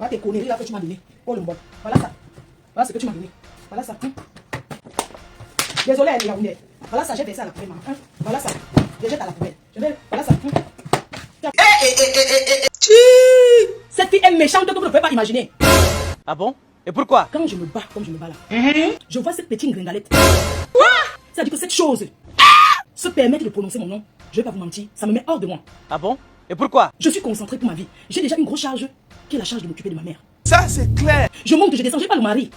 Voilà tes conneries là que tu m'as donné. Oh le bon. Voilà ça. Voilà ce que tu m'as donné. Voilà ça. Désolé, Yaoundé. Voilà ça, j'ai versé à la poubelle. Voilà ça. Je jette à la poubelle. Voilà ça. Cette fille est méchante que vous ne pouvez pas imaginer. Ah bon? Et pourquoi? Quand je me bats comme je me bats là, je vois cette petite gringalette. Ça dit que cette chose se permettre de prononcer mon nom, je vais pas vous mentir, ça me met hors de moi. Ah bon? Et pourquoi? Je suis concentré pour ma vie. J'ai déjà une grosse charge qui est la charge de m'occuper de ma mère. Ça, c'est clair. Je monte, je descends, j'ai pas le mari.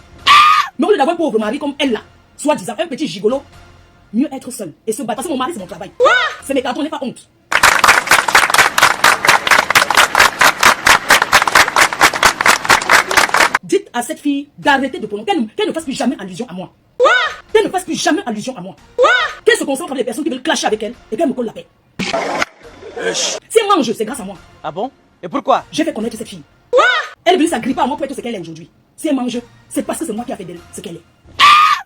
Mais au lieu d'avoir un pauvre mari comme elle là, soi-disant un petit gigolo, mieux être seul et se battre. Parce que mon mari, c'est mon travail. C'est mes cartons, n'ai pas honte. Dites à cette fille d'arrêter de prononcer, qu'elle ne fasse plus jamais allusion à moi. Qu'elle ne fasse plus jamais allusion à moi. Qu'elle se concentre avec les personnes qui veulent clasher avec elle et qu'elle me colle la paix. Si elle mange, c'est grâce à moi. Ah bon? Et pourquoi? J'ai fait connaître cette fille. Elle est venue s'agripper à moi pour être ce qu'elle est aujourd'hui. Si elle mange, c'est parce que c'est moi qui a fait d'elle ce qu'elle est.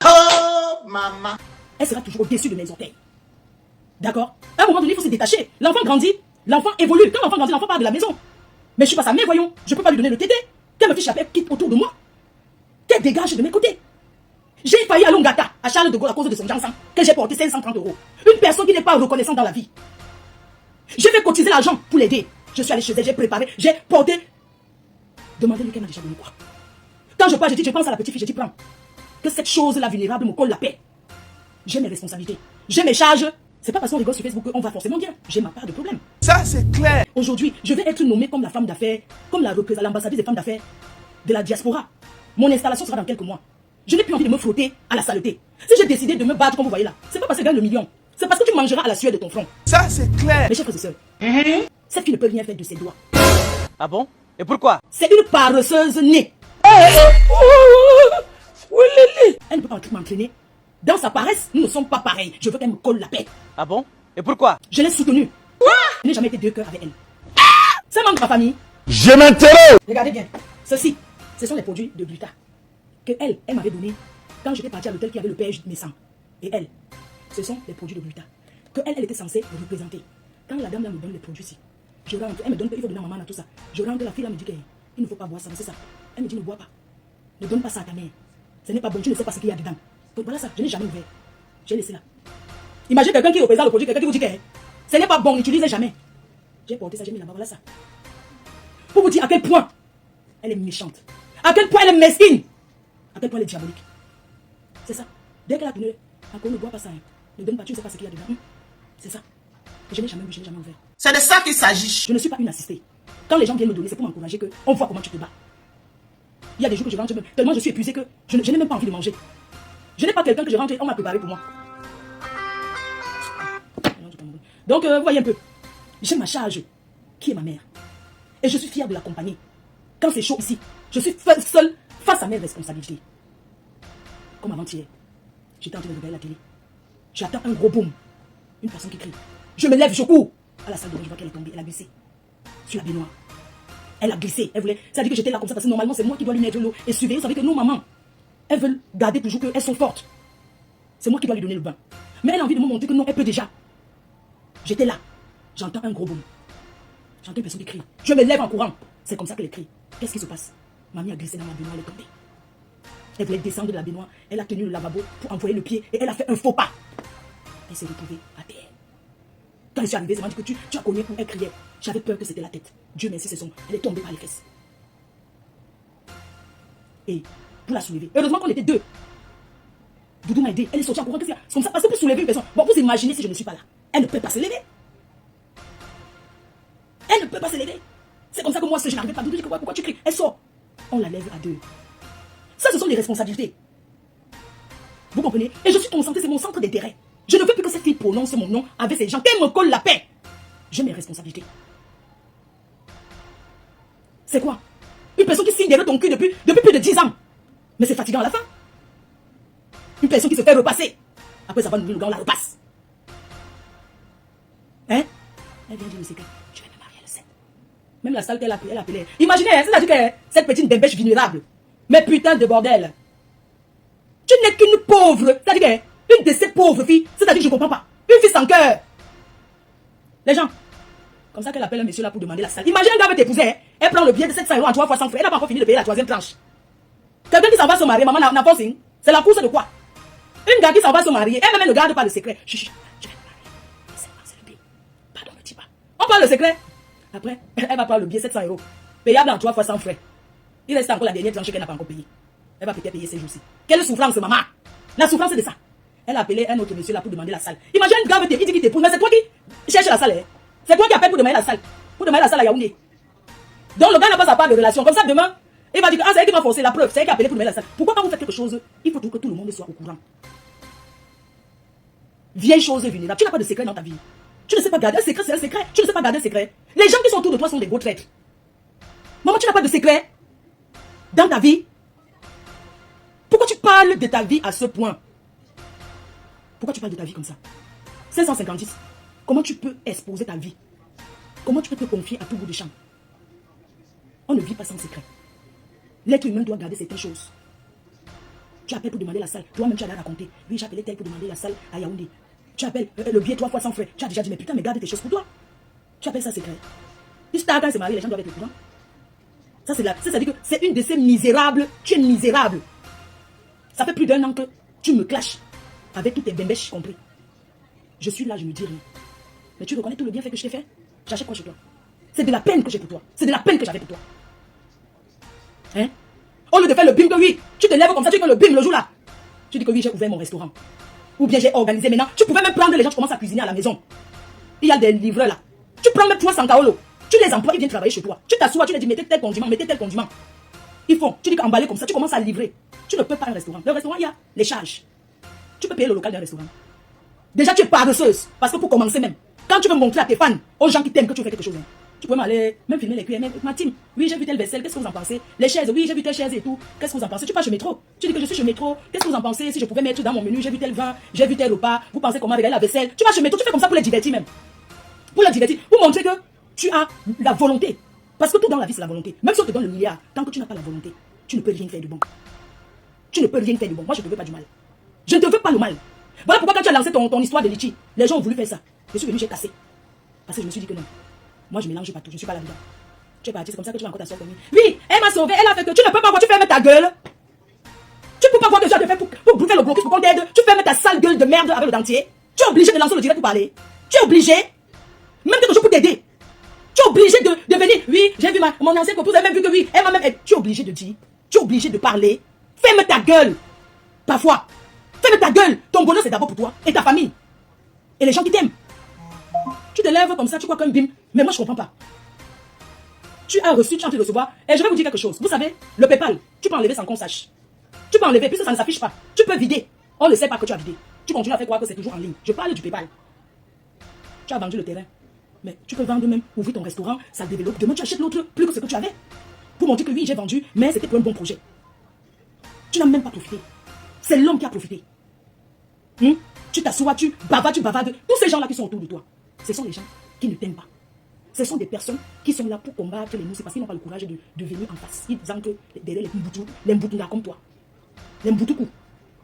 Oh, maman. Elle sera toujours au-dessus de mes orteils. D'accord? À un moment donné, il faut se détacher. L'enfant grandit, l'enfant évolue. Quand l'enfant grandit, l'enfant part de la maison. Mais je suis pas sa mère, voyons. Je peux pas lui donner le tété. Qu'elle me fiche la paix, quitte autour de moi. Qu'elle dégage de mes côtés. J'ai failli à Longata, à Charles de Gaulle, à cause de son Jansan, que j'ai porté 530 €. Une personne qui n'est pas reconnaissante dans la vie. J'ai fait cotiser l'argent pour l'aider. Je suis allé chez elle, j'ai préparé, j'ai porté. Demandez-lui qu'elle m'a déjà donné quoi. Quand je parle, je dis, je pense à la petite fille, je dis, prends. Que cette chose-là vulnérable me colle la paix. J'ai mes responsabilités. J'ai mes charges. C'est pas parce qu'on rigole sur Facebook qu'on va forcément bien. J'ai ma part de problème. Ça, c'est clair. Aujourd'hui, je vais être nommée comme la femme d'affaires, comme l'ambassadrice des femmes d'affaires de la diaspora. Mon installation sera dans quelques mois. Je n'ai plus envie de me frotter à la saleté. Si j'ai décidé de me battre comme vous voyez là, c'est pas parce que je gagne le million. C'est parce que tu mangeras à la sueur de ton front. Ça, c'est clair. Mes chers frères et sœurs, cette fille ne peut rien faire de ses doigts. Ah bon? Et pourquoi? C'est une paresseuse née. Elle ne peut pas m'entraîner. Dans sa paresse, nous ne sommes pas pareils. Je veux qu'elle me colle la paix. Ah bon? Et pourquoi? Je l'ai soutenue. Je n'ai jamais été deux cœurs avec elle. Ça manque ma famille. Je m'interroge. Regardez bien. Ceci, ce sont les produits de Gluta que elle m'avait donné quand j'étais partie à l'hôtel qui avait le père naissant. Et elle, ce sont les produits de Gluta que elle était censée représenter. Quand la dame là me donne les produits ici, je rentre, elle me donne, il faut donner à maman tout ça. Je rentre, la fille là me dit qu'il ne faut pas boire ça, c'est ça. Elle me dit ne bois pas. Ne donne pas ça à ta mère. Ce n'est pas bon, tu ne sais pas ce qu'il y a dedans. Donc voilà ça, je n'ai jamais ouvert. J'ai laissé là. Imagine quelqu'un qui représente le produit, quelqu'un qui vous dit que ce n'est pas bon, n'utilisez jamais. J'ai porté ça, j'ai mis là-bas, voilà ça. Pour vous dire à quel point elle est méchante. À quel point elle est mesquine. À quel point elle est diabolique. C'est ça. Dès qu'elle a tenu, encore ne bois pas ça. Hein. Ne donne pas, tu ne sais pas ce qu'il y a dedans. C'est ça. Je n'ai jamais vu, je n'ai jamais ouvert. C'est de ça qu'il s'agit. Je ne suis pas une assistée. Quand les gens viennent me donner, c'est pour m'encourager que on voit comment tu te bats. Il y a des jours que je rentre, tellement je suis épuisée que je n'ai même pas envie de manger. Je n'ai pas quelqu'un que je rentre et on m'a préparé pour moi. Donc, vous voyez un peu. J'ai ma charge, qui est ma mère. Et je suis fière de l'accompagner. Quand c'est chaud ici, je suis seule face à mes responsabilités. Comme avant-hier, j'étais en train de regarder la télé. J'attends un gros boom. Une personne qui crie. Je me lève, je cours. À la salle de bain, je vois qu'elle est tombée. Elle a glissé sur la baignoire. Elle a glissé. Elle voulait. Ça dit que j'étais là comme ça parce que normalement, c'est moi qui dois lui mettre l'eau et surveiller. Vous savez que nos mamans, elles veulent garder toujours qu'elles sont fortes. C'est moi qui dois lui donner le bain. Mais elle a envie de me montrer que non, elle peut déjà. J'étais là. J'entends un gros boom. J'entends une personne qui crie. Je me lève en courant. C'est comme ça qu'elle crie. Qu'est-ce qui se passe? Mamie a glissé dans la baignoire, elle est tombée. Elle voulait descendre de la baignoire. Elle a tenu le lavabo pour envoyer le pied et elle a fait un faux pas. Elle s'est retrouvée à terre. Quand je suis arrivée, c'est m'a dit que tu as connu où elle criait. J'avais peur que c'était la tête. Dieu merci, c'est son. Elle est tombée par les fesses. Et pour la soulever, heureusement qu'on était deux. Doudou m'a aidé. Elle est sortie en courant. Qu'est-ce qu'il y a? C'est comme ça. Parce que pour soulever une personne, bon, vous imaginez si je ne suis pas là. Elle ne peut pas se lever. Elle ne peut pas se lever. C'est comme ça que moi, je n'arrivais pas. Doudou dit que pourquoi tu cries? Elle sort. On la lève à deux. Ça, ce sont des responsabilités. Vous comprenez? Et je suis concentrée, c'est mon centre d'intérêt. Je ne veux plus que cette fille prononce mon nom avec ces gens. Qu'elle me colle la paix. J'ai mes responsabilités. C'est quoi? Une personne qui signe derrière ton cul depuis plus de 10 ans. Mais c'est fatigant à la fin. Une personne qui se fait repasser. Après ça va nourrir le gars, on la repasse. Hein? Elle vient dire le secret. Je vais me marier le 7. Même la salle qu'elle a appelée. Imaginez, c'est-à-dire que cette petite bébêche vulnérable. Mais putain de bordel. Tu n'es qu'une pauvre. C'est-à-dire une de ces pauvres filles. C'est-à-dire que je ne comprends pas. Une fille sans cœur. Les gens, Comme ça qu'elle appelle un monsieur là pour demander la salle. Imagine un gars veut t'épouser, hein. Elle prend le billet de 700 € en 3 fois sans frais. Elle n'a pas encore fini de payer la 3e tranche. Quelqu'un qui s'en va se marier, maman n'a pas signe. C'est la course de quoi? Une gars qui s'en va se marier, elle-même ne garde pas le secret. Chut, je vais me marier. C'est le billet. Pardon, ne dis pas. On parle le secret. Après, elle va prendre le billet 700 €. Payable en 3 fois sans frais. Il reste encore la dernière tranche qu'elle n'a pas encore payée. Elle va peut-être payer ces jours-ci. Quelle souffrance, maman? La souffrance, c'est de ça. Elle a appelé un autre monsieur là pour demander la salle. Imagine un gars veut il dit qu'il t'épouse, mais c'est toi qui cherche la salle. Hein? C'est toi qui appelle pour demander la salle. Pour demander la salle à Yaoundé. Donc le gars n'a pas sa part de relation. Comme ça, demain, il va dire que c'est elle qui va forcer la preuve. C'est elle qui a appelé pour demander la salle. Pourquoi quand vous faites quelque chose, il faut que tout le monde soit au courant? Vieille chose vulnérable. Tu n'as pas de secret dans ta vie. Tu ne sais pas garder un secret, c'est un secret. Tu ne sais pas garder un secret. Les gens qui sont autour de toi sont des gros traîtres. Maman, tu n'as pas de secret dans ta vie. Pourquoi tu parles de ta vie à ce point? Pourquoi tu parles de ta vie comme ça? 556. Comment tu peux exposer ta vie? Comment tu peux te confier à tout bout de champ? On ne vit pas sans secret. L'être humain doit garder certaines choses. Tu appelles pour demander la salle. Toi-même, tu as raconté. Oui, j'ai appelé tel pour demander la salle à Yaoundé. Tu appelles le billet 3 fois sans frais. Tu as déjà dit, mais putain, mais garde tes choses pour toi. Tu appelles ça secret. Puis tard, quand c'est marié, les gens doivent être au courant. Ça, c'est-à-dire que c'est une de ces misérables. Tu es misérable. Ça fait plus d'1 an que tu me clashes. Avec tous tes bembèches compris. Je suis là, je me dis rien. Mais tu reconnais tout le bienfait que je t'ai fait? J'achète quoi chez toi? C'est de la peine que j'ai pour toi. C'est de la peine que j'avais pour toi. Hein? Au lieu de faire le bim que oui, tu te lèves comme ça, tu fais le bim le jour là. Tu dis que oui, j'ai ouvert mon restaurant. Ou bien j'ai organisé maintenant. Tu pouvais même prendre les gens, tu commences à cuisiner à la maison. Il y a des livreurs là. Tu prends même 300 kaolo. Tu les emploies, ils viennent travailler chez toi. Tu t'assois, tu les dis mettez tel condiment, mettez tel condiment. Ils font. Tu dis qu'emballer comme ça, tu commences à livrer. Tu ne peux pas un restaurant. Le restaurant, il y a les charges. Tu peux payer le local d'un restaurant. Déjà, tu es paresseuse. Parce que pour commencer même, quand tu veux montrer à tes fans, aux gens qui t'aiment que tu fais quelque chose, hein, tu peux m'aller, même filmer les cuillères. Ma team, oui, j'ai vu telle vaisselle, qu'est-ce que vous en pensez? Les chaises, oui, j'ai vu telle chaise et tout. Qu'est-ce que vous en pensez? Tu passes chez Métro. Tu dis que je suis chez Métro. Qu'est-ce que vous en pensez? Si je pouvais mettre dans mon menu, j'ai vu tel vin, j'ai vu tel repas. Vous pensez comment regarder la vaisselle? Tu vas chez Métro, tu fais comme ça pour les divertir même. Pour les divertir. Pour montrer que tu as la volonté. Parce que tout dans la vie, c'est la volonté. Même si on te donne le milliard, tant que tu n'as pas la volonté, tu ne peux rien faire du bon. Tu ne peux rien faire du bon. Moi, je ne te veux pas du mal. Je ne te veux pas le mal. Voilà pourquoi quand tu as lancé ton histoire de litchi, les gens ont voulu faire ça. Je suis venu, j'ai cassé. Parce que je me suis dit que non. Moi, je mélange pas tout. Je ne suis pas là-dedans. Tu es parti, c'est comme ça que tu vas encore t'asseoir comme lui. Oui, elle m'a sauvé, elle a fait que tu ne peux pas voir, tu fermes ta gueule. Tu ne peux pas voir que tu as fait pour bouffer le blocus pour qu'on t'aide. Tu fermes ta sale gueule de merde avec le dentier. Tu es obligé de lancer le direct pour parler. Tu es obligé. Même quelque chose pour t'aider. Tu es obligé de venir. Oui, j'ai vu mon ancienne copine, elle m'a même vu que oui, elle m'a même aidé. Tu es obligé de dire. Tu es obligé de parler. Ferme ta gueule. Parfois. Ferme ta gueule. Ton bonheur, c'est d'abord pour toi et ta famille. Et les gens qui t'aiment. Tu te lèves comme ça, tu crois qu'un bim. Mais moi, je ne comprends pas. Tu as reçu, tu es en train de recevoir. Et je vais vous dire quelque chose. Vous savez, le PayPal, tu peux enlever sans qu'on sache. Tu peux enlever, puisque ça ne s'affiche pas. Tu peux vider. On ne sait pas que tu as vidé. Tu continues à faire croire que c'est toujours en ligne. Je parle du PayPal. Tu as vendu le terrain. Mais tu peux vendre même, ouvrir ton restaurant, ça développe. Demain, tu achètes l'autre plus que ce que tu avais. Pour montrer que oui, j'ai vendu, mais c'était pour un bon projet. Tu n'as même pas profité. C'est l'homme qui a profité. Tu t'assois, tu bavardes. Tous ces gens-là qui sont autour de toi, ce sont les gens qui ne t'aiment pas. Ce sont des personnes qui sont là pour combattre les mousses parce qu'ils n'ont pas le courage de venir en face. Ils disent que derrière les mboutoungas comme toi, les mboutoukou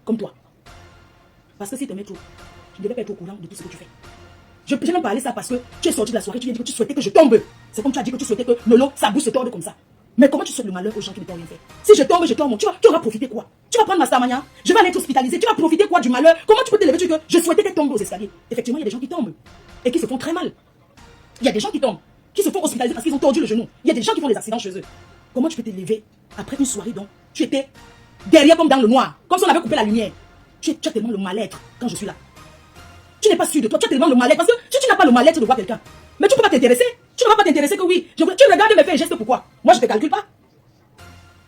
comme toi. Parce que si tu mets trop, tu ne devais pas être au courant de tout ce que tu fais. Je peux même parler ça parce que tu es sorti de la soirée, tu viens dire que tu souhaitais que je tombe. C'est comme tu as dit que tu souhaitais que Lolo, sa bouche se torde comme ça. Mais comment tu souhaites le malheur aux gens qui ne t'ont rien fait? Si je tombe, tu auras profité quoi? Tu vas prendre ma stamania, je vais aller t'hospitaliser, tu vas profiter quoi du malheur? Comment tu peux te lever, tu dis que je souhaitais qu'elle tombe aux escaliers? Effectivement, il y a des gens qui tombent et qui se font très mal. Il y a des gens qui tombent, qui se font hospitaliser parce qu'ils ont tordu le genou. Il y a des gens qui font des accidents chez eux. Comment tu peux te lever après une soirée dont tu étais derrière comme dans le noir, comme si on avait coupé la lumière? Tu as tellement le mal-être quand je suis là. Tu n'es pas sûr de toi, tu as tellement le mal-être parce que si tu n'as pas le mal-être de voir quelqu'un, mais tu ne peux pas t'intéresser. Tu ne vas pas t'intéresser que oui. Tu regardes mes faits et gestes, pourquoi? Moi, je ne te calcule pas.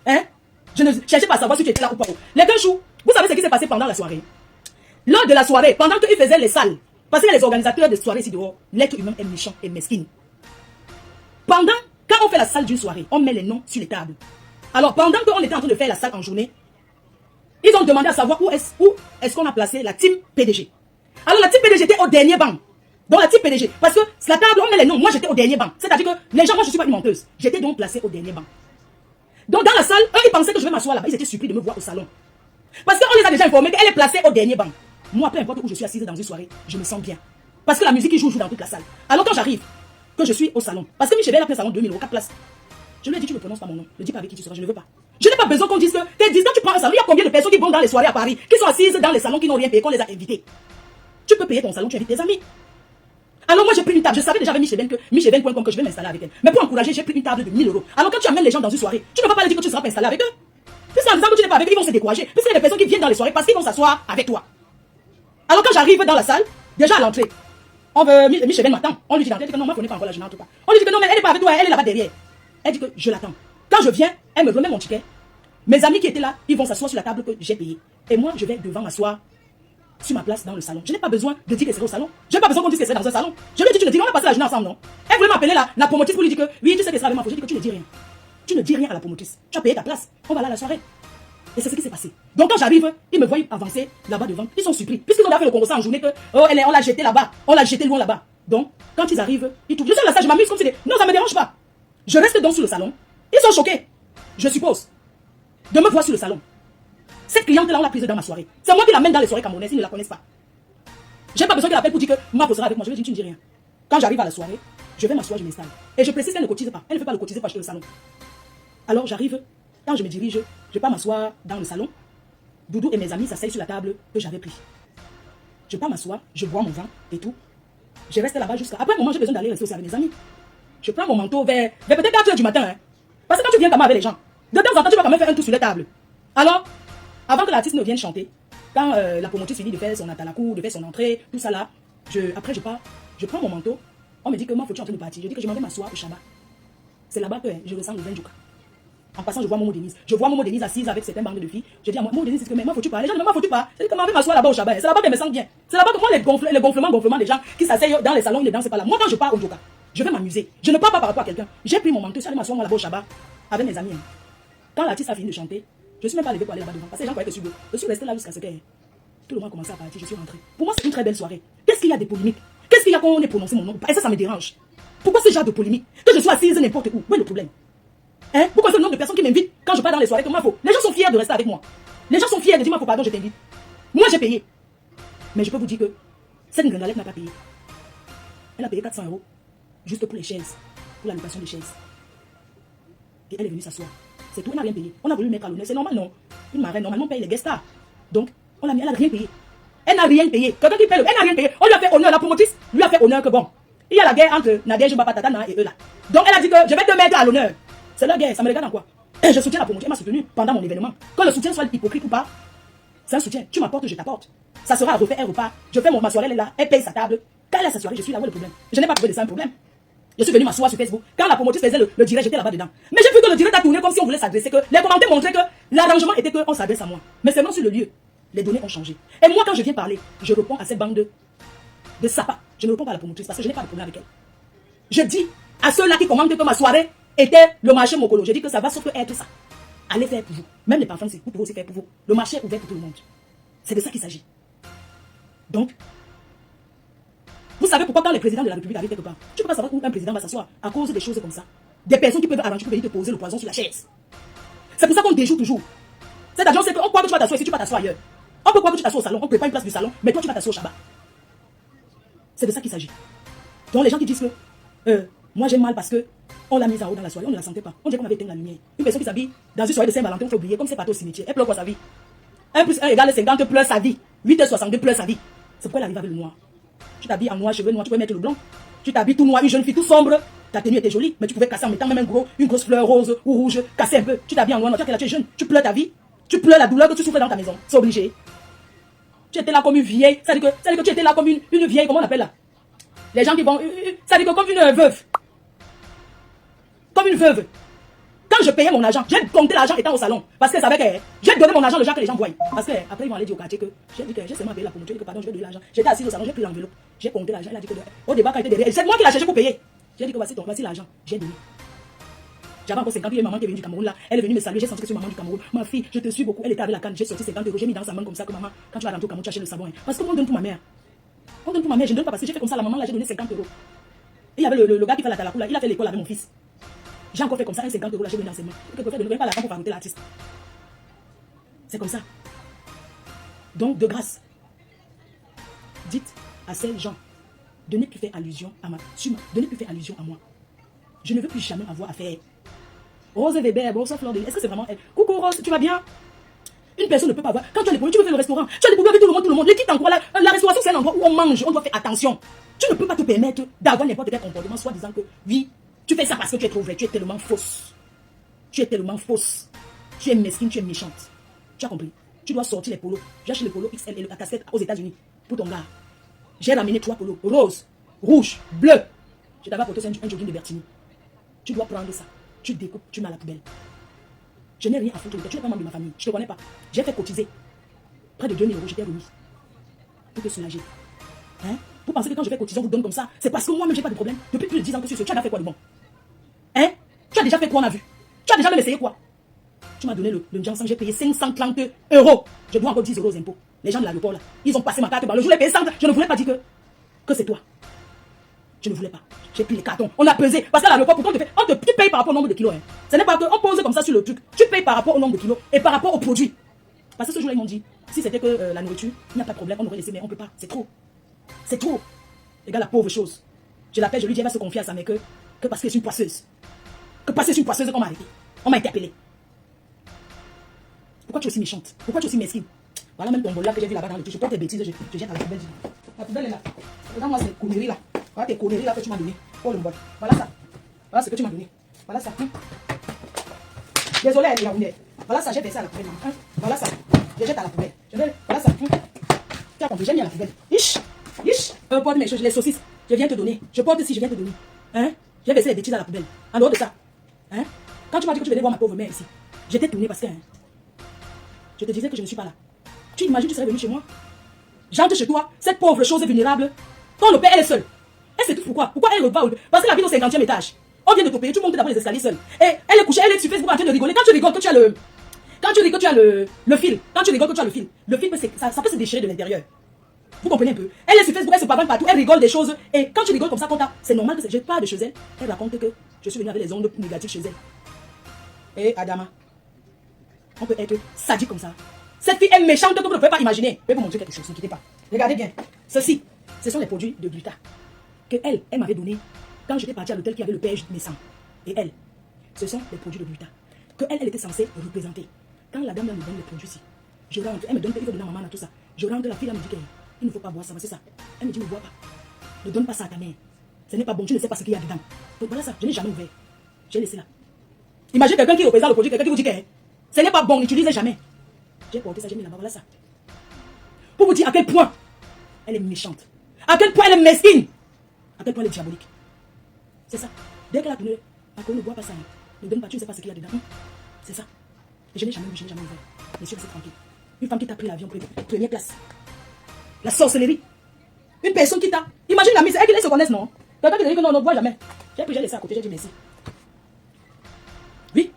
Hein? Je ne cherchais pas à savoir si tu étais là ou pas. Les 15 jours, vous savez ce qui s'est passé pendant la soirée? Lors de la soirée, pendant qu'ils faisaient les salles, parce que les organisateurs de soirée ici dehors, l'être humain est méchant et mesquin. Quand on fait la salle d'une soirée, on met les noms sur les tables. Alors, pendant qu'on était en train de faire la salle en journée, ils ont demandé à savoir où est-ce qu'on a placé la team PDG. Alors, la team PDG était au dernier banc. Donc, la team PDG. Parce que la table, on met les noms. Moi, j'étais au dernier banc. C'est-à-dire que les gens, moi, je ne suis pas une menteuse. J'étais donc placée au dernier banc. Donc, dans la salle, eux, ils pensaient que je vais m'asseoir là-bas. Ils étaient surpris de me voir au salon. Parce qu'on les a déjà informés qu'elle est placée au dernier banc. Moi, peu importe où je suis assise dans une soirée, je me sens bien. Parce que la musique, il joue dans toute la salle. Alors, quand j'arrive, que je suis au salon. Parce que Michel a pris un salon 2000 euros, 4 places. Je lui ai dit, tu ne prononces pas mon nom. Ne dis pas avec qui tu seras, je ne veux pas. Je n'ai pas besoin qu'on dise que, quand tu prends un salon, il y a combien de personnes qui vont dans les soirées à Paris, qui sont assises dans les salons, qui n'ont rien payé, qu'on les a invités. Tu peux payer ton salon, tu invites tes amis. Alors moi j'ai pris une table, je savais déjà avec Michel.com que je vais m'installer avec elle. Mais pour encourager, j'ai pris une table de 1000 euros. Alors quand tu amènes les gens dans une soirée, tu ne vas pas leur dire que tu seras pas installé avec eux. Puisqu'en disant que tu n'es pas avec eux, ils vont se décourager. Puisqu'il y a des personnes qui viennent dans les soirées parce qu'ils vont s'asseoir avec toi. Alors quand j'arrive dans la salle, déjà à l'entrée, Michel m'attend. On lui dit d'entrer, elle dit que non, moi je n'ai pas encore là, je n'entre pas. On lui dit que non, mais elle n'est pas avec toi, elle est là-bas derrière. Elle dit que je l'attends. Quand je viens, elle me remet mon ticket. Mes amis qui étaient là, ils vont s'asseoir sur la table que j'ai payée. Et moi, je vais devant m'asseoir sur ma place dans le salon. Je n'ai pas besoin de dire que c'est au salon. Je n'ai pas besoin qu'on dise que c'est dans un salon. Je lui ai dit, tu ne dis, on va passer la journée ensemble, non? Elle voulait m'appeler la promotrice pour lui dire que oui, tu sais que c'est avec moi. Je dis que tu ne dis rien. Tu ne dis rien à la promotrice. Tu as payé ta place. On va là à la soirée. Et c'est ce qui s'est passé. Donc quand j'arrive, ils me voient avancer là-bas devant. Ils sont surpris. Puisqu'ils ont fait le Congo ça en journée que oh, on l'a jeté là-bas. On l'a jeté loin là-bas. Donc quand ils arrivent, ils trouvent. Je suis là, ça, je m'amuse comme si non, ça ne me dérange pas. Je reste donc sur le salon. Ils sont choqués. Je suppose. De me voir sur le salon. Cette cliente-là, on l'a prise dans ma soirée. C'est moi qui l'amène dans les soirées camerounaises. Ils ne la connaissent pas. J'ai pas besoin qu'elle appelle pour dire que ma sera avec moi. Je lui dis, tu ne dis rien. Quand j'arrive à la soirée, je vais m'asseoir, je m'installe. Et je précise qu'elle ne cotise pas. Elle ne fait pas le cotiser pour acheter le salon. Alors j'arrive, quand je me dirige, je vais pas m'asseoir dans le salon. Doudou et mes amis s'asseyent sur la table que j'avais pris. Je pars m'asseoir, je bois mon vin et tout. Je reste là-bas jusqu'à. Après un moment, j'ai besoin d'aller rester aussi avec mes amis. Je prends mon manteau vers peut-être 4 h du matin. Hein. Parce que quand tu viens comme avec les gens, de temps en temps, tu vas quand même faire un tour sur les tables. Alors, avant que l'artiste ne vienne chanter, quand la promotrice finit de faire son atalakou, de faire son entrée, tout ça là, après je pars, je prends mon manteau. On me dit que moi, faut-tu en train de partir. Je dis que je m'en vais m'asseoir au Shabbat. C'est là-bas que je ressens le vin du cas. En passant, je vois Momo Denise. Je vois Momo Denise assise avec certaines bandes de filles. Je dis à moi, Momo Denise, c'est que mais moi, faut-tu pas? Les gens ne moi, faut-tu pas? C'est que moi, je vais m'asseoir là-bas au Shabbat. C'est là-bas que je me sens bien. C'est là-bas que moi, les gonflements des gens qui s'asseyent dans les salons, ils ne dansent pas là. Moi, quand je pars au Joka, je vais m'amuser. Je ne pars pas par rapport à quelqu'un. J'ai pris mon manteau, je suis allé m'asseoir moi là-bas au Shabbat avec mes amis. Quand l'artiste a fini de chanter, je ne suis même pas levé pour aller là-bas devant. Parce que les gens croyaient que je suis beau. Je suis resté là jusqu'à ce que tout le monde a commencé à partir. Je suis rentré. Pour moi, c'est une très belle soirée. Qu'est-ce qu'il y a de polémiques? Qu'est-ce qu'il y a quand on ait prononcé mon nom? Et ça me dérange. Pourquoi ce genre de polémique? Que je sois assise n'importe où. Où est le problème? Hein? Pourquoi c'est le nombre de personnes qui m'invitent quand je pars dans les soirées comme moi faut? Les gens sont fiers de rester avec moi. Les gens sont fiers de dire moi faut pardon, je t'invite. Moi j'ai payé. Mais je peux vous dire que cette gringalette n'a pas payé. Elle a payé 400 € juste pour les chaises, pour la location des chaises. Et elle est venue s'asseoir. C'est tout, elle n'a rien payé. On a voulu mettre à l'honneur, c'est normal non? Une marraine normalement paye les guest stars. Donc on l'a mis, elle n'a rien payé. Elle n'a rien payé. Quelqu'un qui paye, elle n'a rien payé. On lui a fait honneur, la promotrice lui a fait honneur que bon. Il y a la guerre entre Nadège Mbapatatana et eux là. Donc elle a dit que je vais te mettre à l'honneur. C'est leur guerre, ça me regarde en quoi? Et je soutiens la promotrice, elle m'a soutenu pendant mon événement. Que le soutien soit hypocrite ou pas, c'est un soutien. Tu m'apportes, je t'apporte. Ça sera à refaire, elle repart. Je fais ma soirée, elle est là, elle paye sa table. Quand elle a sa soirée, je suis là, où est le problème? Je n'ai pas trouvé de ça un problème. Je suis venu m'asseoir sur Facebook. Quand la promotrice faisait le direct, j'étais là-bas dedans. Mais j'ai vu que le direct a tourné comme si on voulait s'adresser, que les commentaires montraient que l'arrangement était qu'on s'adresse à moi. Mais seulement sur le lieu, les données ont changé. Et moi, quand je viens parler, je réponds à cette bande de sapats. Je ne réponds pas à la promotrice parce que je n'ai pas de problème avec elle. Je dis à ceux-là qui commentent que ma soirée était le marché Mokolo. Je dis que ça va sauf être ça. Allez faire pour vous. Même les parfums, vous pouvez aussi faire pour vous. Le marché est ouvert pour tout le monde. C'est de ça qu'il s'agit. Donc, vous savez pourquoi quand le président de la République arrive quelque part, tu ne peux pas savoir où un président va s'asseoir à cause des choses comme ça. Des personnes qui peuvent arranger, qui peuvent venir te poser le poison sur la chaise. C'est pour ça qu'on déjoue toujours. C'est-à-dire qu'on croit que tu vas t'asseoir ici, tu vas t'asseoir ailleurs. On peut croire que tu t'assois au salon, on prépare une place du salon, mais toi tu vas t'asseoir au Shabbat. C'est de ça qu'il s'agit. Donc les gens qui disent que moi j'ai mal parce que on l'a mise en haut dans la soirée, on ne la sentait pas. On dirait qu'on avait éteint la lumière. Une personne qui s'habille dans une soirée de Saint-Valentin, on fait oublier comme c'est parti au cimetière. Elle pleure quoi sa vie? 1 + 1 = 50 pleure sa vie. 8h62 pleure sa vie. C'est pourquoi elle arrive avec le noir. Tu t'habilles en noir, cheveux noirs, tu peux mettre le blanc. Tu t'habilles tout noir, une jeune fille tout sombre. Ta tenue était jolie, mais tu pouvais casser en mettant même une grosse fleur rose ou rouge, casser un peu. Tu t'habilles en noir, tu es jeune, tu pleures ta vie. Tu pleures la douleur que tu souffres dans ta maison. C'est obligé. Tu étais là comme une vieille. Ça veut dire que tu étais là comme une vieille, comment on appelle là? Les gens qui vont. Ça veut dire que comme une veuve. Comme une veuve. Quand je payais mon argent, j'ai compté l'argent étant au salon. Parce que ça savait que j'ai donné mon argent le jour que les gens voient. Parce que après ils vont aller dire au quartier que j'ai dit que j'ai seulement payé la promotion, que pardon, je vais donner l'argent. J'étais assis au salon, j'ai pris l'enveloppe. J'ai compté l'argent. Elle a dit que au débat, quand elle était derrière, c'est moi qui l'ai cherché pour payer. J'ai dit que voici l'argent. J'ai donné. J'avais encore 50 000, une maman qui est venue du Cameroun là. Elle est venue me saluer, j'ai senti que c'est maman du Cameroun. Ma fille, je te suis beaucoup. Elle était avec la canne, j'ai sorti 50 €. J'ai mis dans sa main comme ça que maman, quand tu vas rentrer au Cameroun, tu achètes le savon. Hein. Parce que on donne pour ma mère. On donne pour ma mère, je ne donne pas parce que j'ai fait comme ça, la maman là, j'ai donné 50 €. Et il y avait le gars qui fait la talakou là, il a fait l'école avec mon fils. J'ai encore fait comme ça, un 50 € là, j'ai donné dans ses mains. Que ne viens pas l'argent pour favoriser l'artiste. C'est comme ça. Donc, de grâce, dites à ces gens de ne plus faire allusion à de ne plus faire allusion à moi. Je ne veux plus jamais avoir affaire. Rose Weber, bonsoir Fleur de Lys. Est-ce que c'est vraiment elle? Coucou Rose, tu vas bien? Une personne ne peut pas avoir. Quand tu as les produits, tu veux faire le restaurant. Tu as les produits avec tout le monde. Les kits encore là. La restauration, c'est un endroit où on mange. On doit faire attention. Tu ne peux pas te permettre d'avoir n'importe quel comportement, soit disant que oui, tu fais ça parce que tu es trop vrai. Tu es tellement fausse. Tu es tellement fausse. Tu es mesquine, tu es méchante. Tu as compris? Tu dois sortir les polos. J'ai acheté les polos XL et la casquette aux États-Unis pour ton gars. J'ai ramené 3 polos. Rose, rouge, bleu. Je t'avais apporté un jogging de Bertini. Tu dois prendre ça. Tu découpes, tu mets à la poubelle. Je n'ai rien à foutre de toi. Tu n'es pas membre de ma famille. Je ne te connais pas. J'ai fait cotiser. Près de 2000 €, je t'ai remis. Pour te soulager. Hein? Vous pensez que quand je fais cotiser, on vous donne comme ça? C'est parce que moi-même, j'ai pas de problème. Depuis plus de 10 ans que tu as déjà fait quoi de bon? Hein? Tu as déjà fait quoi, on a vu? Tu as déjà même essayé quoi? Tu m'as donné le Janssen, j'ai payé 530 €. Je dois encore 10 € aux impôts. Les gens de l'aéroport là, ils ont passé ma carte. Le jour où j'ai payé 100, je ne voulais pas dire que c'est toi. Je ne voulais pas. J'ai pris les cartons. On a pesé. Parce qu'à l'aéroport, pourquoi tu payes par rapport au nombre de kilos. Hein. Ce n'est pas qu'on pose comme ça sur le truc. Tu payes par rapport au nombre de kilos et par rapport aux produits. Parce que ce jour-là, ils m'ont dit, si c'était que la nourriture, il n'y a pas de problème, on aurait laissé, mais on ne peut pas. C'est trop. C'est trop. Les gars, la pauvre chose. Je l'appelle, je lui dis, elle va se confier à sa mère que parce qu'elle est une poisseuse. Que parce qu'elle est une poisseuse qu'on m'a arrêté. On m'a interpellé. Pourquoi tu es aussi méchante? Pourquoi tu es aussi mesquine? Voilà même ton bol là que j'ai vu là-bas dans le truc. Je porte tes bêtises, je jette à la poubelle. La poubelle est là. Regarde-moi ces conneries là. Voilà tes conneries là que tu m'as donné. Oh le bol. Voilà ça. Voilà ce que tu m'as donné. Voilà ça. Désolé, Yaoundé. Voilà ça, j'ai versé à la poubelle. Voilà ça. Je jette à la poubelle. Voilà ça. Tu as compris, j'ai mis à la poubelle. Ich. Porte mes choses, les saucisses. Je viens te donner. Je porte ici, je viens te donner. Hein? J'ai versé les bêtises à la poubelle. En dehors de ça. Hein? Quand tu m'as dit que tu venais voir ma pauvre mère ici, j'étais tournée parce que je te disais que je ne suis pas là. Tu imagines que tu serais venu chez moi? J'entre chez toi, cette pauvre chose vulnérable. Ton père, elle est seule. Elle sait tout pourquoi? Pourquoi elle va? Parce qu'elle habite au 50e étage. On vient de te payer, tu montes d'abord les escaliers seule. Et elle est couchée, elle est sur Facebook en train de rigoler. Quand tu rigoles que tu as le... Quand tu rigoles que tu as le fil. Quand tu rigoles que tu as le fil. Le fil, ça peut se déchirer de l'intérieur. Vous comprenez un peu? Elle est sur Facebook, elle se pavane partout, elle rigole des choses. Et quand tu rigoles comme ça, c'est normal que je pars de chez elle. Elle raconte que je suis venue avec les ondes négatives chez elle. Et Adama, on peut être sadique comme ça. Cette fille est méchante que vous ne pouvez pas imaginer. Je vais vous montrer quelque chose, ne quittez pas. Regardez bien. Ceci, ce sont les produits de Gluta que elle m'avait donné quand j'étais partie à l'hôtel qui avait le père naissant. Et elle, ce sont les produits de Gluta que elle était censée représenter. Quand la dame me donne les produits ici, je rentre, elle me donne, il faut donner à maman tout ça. Je rentre, la fille là me dit qu'il ne faut pas boire ça, c'est ça. Elle me dit ne bois pas. Ne donne pas ça à ta mère. Ce n'est pas bon, tu ne sais pas ce qu'il y a dedans. Donc voilà ça, je n'ai jamais ouvert. J'ai laissé là. Imagine quelqu'un qui représente le produit, quelqu'un qui vous dit que ce n'est pas bon, n'utilisez jamais. J'ai porté ça, j'ai mis là-bas, voilà ça. Pour vous dire à quel point elle est méchante. À quel point elle est mesquine. À quel point elle est diabolique. C'est ça. Dès qu'elle a tourné, ne bois pas ça. Ne donne pas, tu ne sais pas ce qu'il y a dedans. C'est ça. Et je n'ai jamais vu, je n'ai jamais ouvert. Monsieur, c'est tranquille. Une femme qui t'a pris l'avion première classe. La sorcellerie. Une personne qui t'a... Imagine la mise, elle se connaissent, non? Quelqu'un qui dit que non, on ne boit jamais. J'ai pris, j'ai laissé à côté, j'ai dit merci. Oui.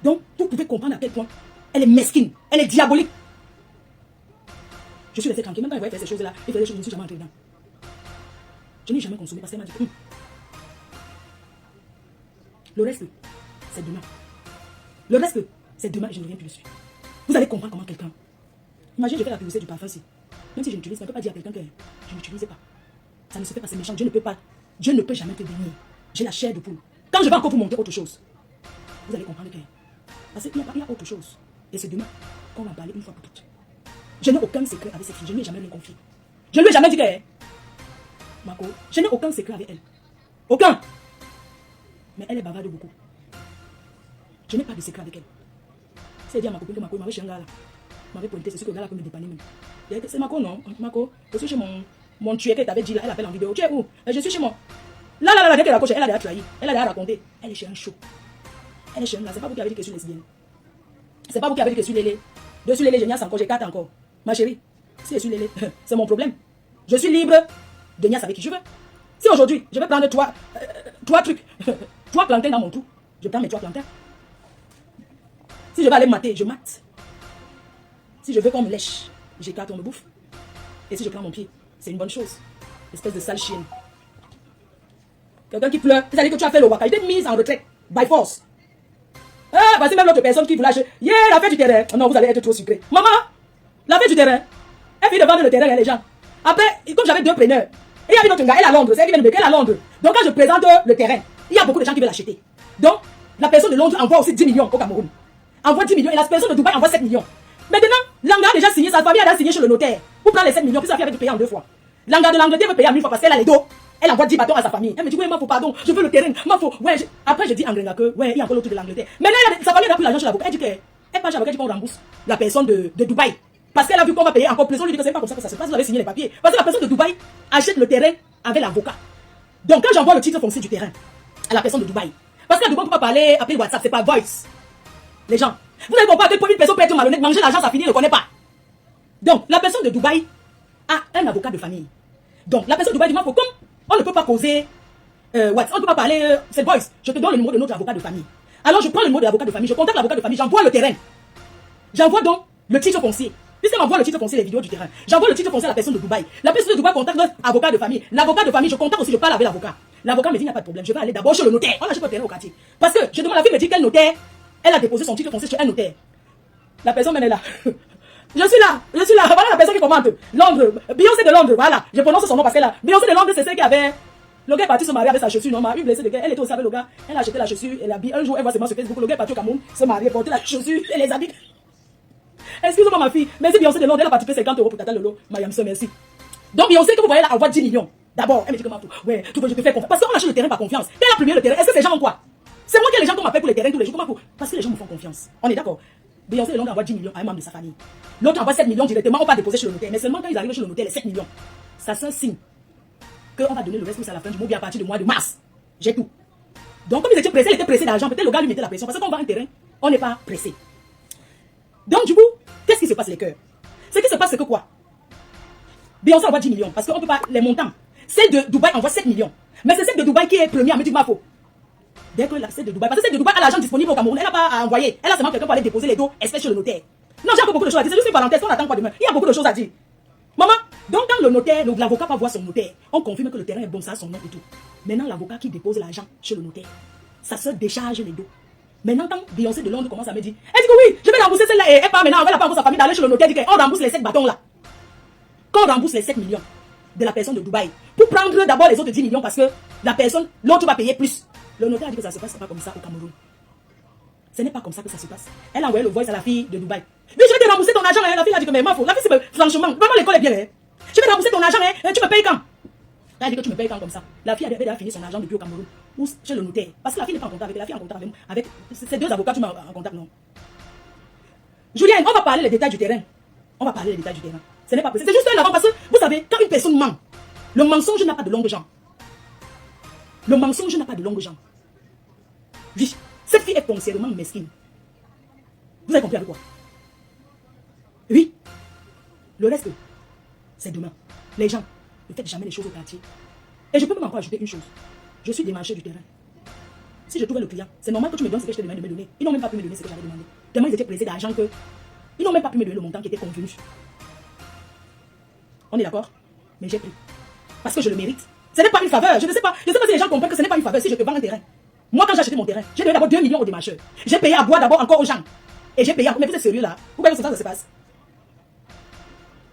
Donc, vous pouvez comprendre à quel point elle est mesquine, elle est diabolique. Je suis resté tranquille, même quand elle voyait faire ces choses-là, il faisait des choses, je ne suis jamais entré dedans. Je n'ai jamais consommé parce qu'elle m'a dit le reste, c'est demain. Le reste, c'est demain et je ne reviens plus dessus. Vous allez comprendre comment quelqu'un... Imagine, je fais la publicité du parfum ici. Même si je n'utilise pas, je ne peux pas dire à quelqu'un que je n'utilise pas. Ça ne se fait pas, c'est méchant. Dieu ne peut pas. Dieu ne peut jamais te bénir. J'ai la chair de poule. Quand je vais encore vous montrer autre chose, vous allez comprendre que... Parce qu'il y a autre chose. Et c'est demain qu'on va en parler une fois pour toutes. Je n'ai aucun secret avec cette fille. Je ne lui ai jamais rien confié. Je ne lui ai jamais dit que... Marco, je n'ai aucun secret avec elle. Aucun. Mais elle est bavarde beaucoup. Je n'ai pas de secret avec elle. C'est dire à ma copine que Marco m'avait chez un gars là. M'avait pointé, c'est ce que le gars là peut me dépanner même. C'est Marco, non? Marco, je suis chez mon tueur qu'elle t'avait dit là. Elle appelle en vidéo. Tu es où? Je suis chez moi. Là, dès qu'elle a accroché, elle a déjà trahi. Elle a déjà raconté. Elle est chez un show. Elle est chez un gars. C'est pas vous qui avez dit que je suis lesbienne. C'est pas vous qui avez dit que je suis lélé. Je suis lélé, je niasse encore, j'ai 4 encore. Ma chérie, si je suis lélé, c'est mon problème. Je suis libre de niasse avec qui je veux. Si aujourd'hui, je vais prendre 3 trucs, 3 plantains dans mon trou, je prends mes 3 plantains. Si je vais aller mater, je mate. Si je veux qu'on me lèche, j'écarte, on me bouffe. Et si je prends mon pied, c'est une bonne chose. Espèce de sale chienne. Quelqu'un qui pleure, c'est-à-dire que tu as fait le waka, il est mise en retraite, by force. Ah, voici même l'autre personne qui vous lâche. Yeah, la fête du terrain. Non, vous allez être trop sucré. Maman, la fête du terrain. Elle vient de vendre le terrain à les gens. Après, comme j'avais 2 preneurs, il y a une autre gars, elle est à Londres, c'est elle qui vient de me dire, elle est à Londres. Donc quand je présente le terrain, il y a beaucoup de gens qui veulent l'acheter. Donc, la personne de Londres envoie aussi 10 millions au Cameroun. Envoie 10 millions et la personne de Dubaï envoie 7 millions. Maintenant, Langa a déjà signé, sa famille a déjà signé chez le notaire pour prendre les 7 millions, puis sa fille avait dû payer en 2 fois. Langa de l'Angleterre veut payer en 1 fois parce qu'elle a les dos. Elle envoie 10 bâtons à sa famille. Elle me dit, ouais, faut pardon, je veux le terrain, faut. Ouais, après, je dis en Grenga que, ouais, il y a encore l'autre de l'Angleterre. Maintenant, sa famille a pris l'argent chez l'avocat. Elle dit qu'elle passe chez l'avocat, dit qu'on rembourse la personne de Dubaï. Parce qu'elle a vu qu'on va payer encore plus. On lui dit que c'est pas comme ça que ça se passe. Vous avez signé les papiers. Parce que la personne de Dubaï achète le terrain avec l'avocat. Donc, quand j'envoie le titre foncier du terrain à la personne de Dubaï, parce qu'à Dubaï, on ne peut pas parler, appeler WhatsApp, c'est pas voice. Les gens, vous n'avez pas à quel point une personne peut être malhonnête, manger l'argent, ça finit, ne connaît pas. Donc, la personne de Dubaï a un avocat de famille. Donc, la personne de Dubaï dit, comme on ne peut pas causer WhatsApp, on ne peut pas parler, c'est voice, je te donne le numéro de notre avocat de famille. Alors, je prends le numéro de l'avocat de famille, je contacte l'avocat de famille, j'envoie le terrain. J'envoie donc le titre foncier. Puisqu'elle m'envoie le titre foncier, les vidéos du terrain. J'envoie le titre foncier à la personne de Dubaï. La personne de Dubaï contacte notre avocat de famille. L'avocat de famille, je contacte aussi, je parle avec l'avocat. L'avocat me dit, il n'y a pas de problème, je vais aller d'abord chez le notaire. On achète le terrain au quartier. Parce que je demande, la fille me dit quel notaire, elle a déposé son titre foncier chez un notaire. La personne même est là. Je suis là. Voilà la personne qui commente. Londres, Beyoncé de Londres, voilà. Je prononce son nom parce qu'elle a. Beyoncé de Londres, c'est celle qui avait. Le gars est parti se marier avec sa chaussure, non, une blessée de guerre. Elle était aussi avec le gars. Elle a acheté la chaussure et l'habit. Un jour, elle voit seulement sur Facebook. Le gars est parti au Cameroun, se marier, porter la chaussure et les habits. Excusez-moi, ma fille. Merci Beyoncé de Londres. Elle a participé 50 € pour Tata Lolo. Mayam, merci. Donc, Beyoncé, que vous voyez là, envoie 10 millions. D'abord, elle me dit comment ouais, tu veux, je te fais confiance. Parce qu'on achète le terrain par confiance. Dès la première, le terrain, est-ce que ces gens ont quoi? C'est moi qui ai les gens qu'on m'appelle pour les terrains tous les jours. Comment pour? Parce que les gens me font confiance. On est d'accord. Beyoncé de Londres envoie 10 millions à un membre de sa famille. L'autre envoie 7 millions directement, on va déposer chez le notaire. Mais seulement quand ils arrivent chez le notaire, les 7 millions, ça c'est un signe qu'on va donner le reste à la fin du mois, bien à partir du mois de mars. J'ai tout. Donc, comme ils étaient pressés, il était pressé d'argent. Peut-être le gars lui mettait la pression. Parce qu'on vend un terrain, on n'est pas pressé. Donc, du coup, qu'est-ce qui se passe les cœurs? Ce qui se passe, c'est que quoi? Beyoncé envoie 10 millions. Parce qu'on ne peut pas les montants. Celle de Dubaï envoie 7 millions. Mais c'est celle de Dubaï qui est première à me dire ma faute. Dès que celle de Dubaï, parce que celle de Dubaï a l'argent disponible au Cameroun, elle n'a pas à envoyer. Elle a seulement quelqu'un pour aller déposer les dos, espèce chez le notaire. Non, j'ai encore beaucoup de choses à dire. C'est juste une parenthèse, on attend pas demain. Il y a beaucoup de choses à dire. Maman, donc quand le notaire, l'avocat va voir son notaire, on confirme que le terrain est bon, ça a son nom et tout. Maintenant, l'avocat qui dépose l'argent chez le notaire, ça se décharge les dos. Maintenant, quand Beyoncé de Londres commence à me dire, elle dit que oui, je vais rembourser celle-là, et elle part maintenant, elle n'a pas encore sa famille d'aller chez le notaire, dit qu'on rembourse les 7 bâtons là. Qu'on rembourse les 7 millions de la personne de Dubaï, pour prendre d'abord les autres 10 millions parce que la personne, l'autre va payer plus. Le notaire a dit que ça ne se passe pas comme ça au Cameroun. Ce n'est pas comme ça que ça se passe. Elle a envoyé le voice à la fille de Dubaï. Mais je vais te rembourser ton argent, hein. La fille a dit que mais moi, la fille, c'est franchement, vraiment l'école est bien, hein. Je vais te rembourser ton argent, hein. Tu me payes quand? Elle a dit que tu me payes quand comme ça. La fille avait déjà fini son argent depuis au Cameroun, ou chez le notaire. Parce que la fille n'est pas en contact avec elle, la fille est en contact avec ces deux avocats, tu m'as en contact, non? Julienne, on va parler les détails du terrain. On va parler les détails du terrain. Ce n'est pas possible. C'est juste un avant parce que, vous savez, quand une personne ment, le mensonge n'a pas de longue jambe. Le mensonge n'a pas de longue jambe. Oui, cette fille est foncièrement mesquine. Vous avez compris avec quoi? Oui. Le reste, c'est demain. Les gens, ne faites jamais les choses au quartier. Et je peux même encore ajouter une chose. Je suis démarcheur du terrain. Si je trouvais le client, c'est normal que tu me donnes ce que je te demande de me donner. Ils n'ont même pas pu me donner ce que j'avais demandé. Tellement ils étaient pressés d'argent que ils n'ont même pas pu me donner le montant qui était convenu. On est d'accord? Mais j'ai pris. Parce que je le mérite. Ce n'est pas une faveur. Je ne sais pas si les gens comprennent que ce n'est pas une faveur si je te vends un terrain. Moi, quand j'ai acheté mon terrain, j'ai donné d'abord 2 millions aux démarcheurs. J'ai payé à boire d'abord encore aux gens. Et j'ai payé encore. Mais vous êtes sérieux là? Vous voyez comment ça se passe?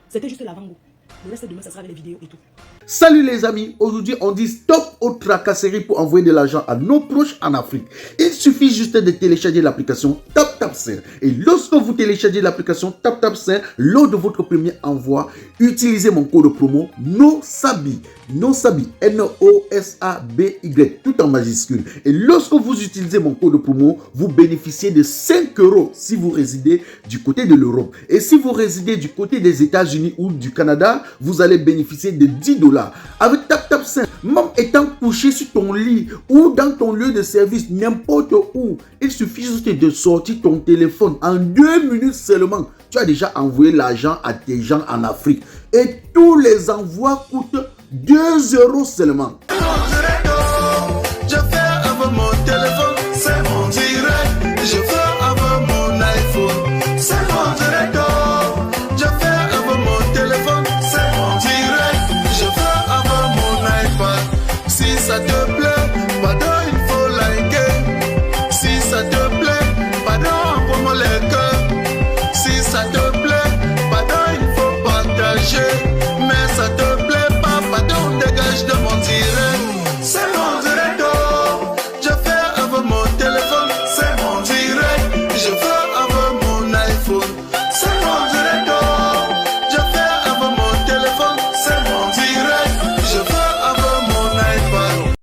C'était juste l'avant-goût. Le reste de demain, ça sera avec les vidéos et tout. Salut les amis, aujourd'hui on dit stop aux tracasseries pour envoyer de l'argent à nos proches en Afrique. Il suffit juste de télécharger l'application TapTapSend. Et lorsque vous téléchargez l'application TapTapSend, lors de votre premier envoi, utilisez mon code promo NOSABI. NOSABI, N-O-S-A-B-Y, tout en majuscule. Et lorsque vous utilisez mon code promo, vous bénéficiez de 5 € si vous résidez du côté de l'Europe. Et si vous résidez du côté des États-Unis ou du Canada, vous allez bénéficier de 10 $. Avec TapTapSend, même étant couché sur ton lit ou dans ton lieu de service, n'importe où, il suffit juste de sortir ton téléphone. En 2 minutes seulement, tu as déjà envoyé l'argent à tes gens en Afrique. Et tous les envois coûtent 2 € seulement.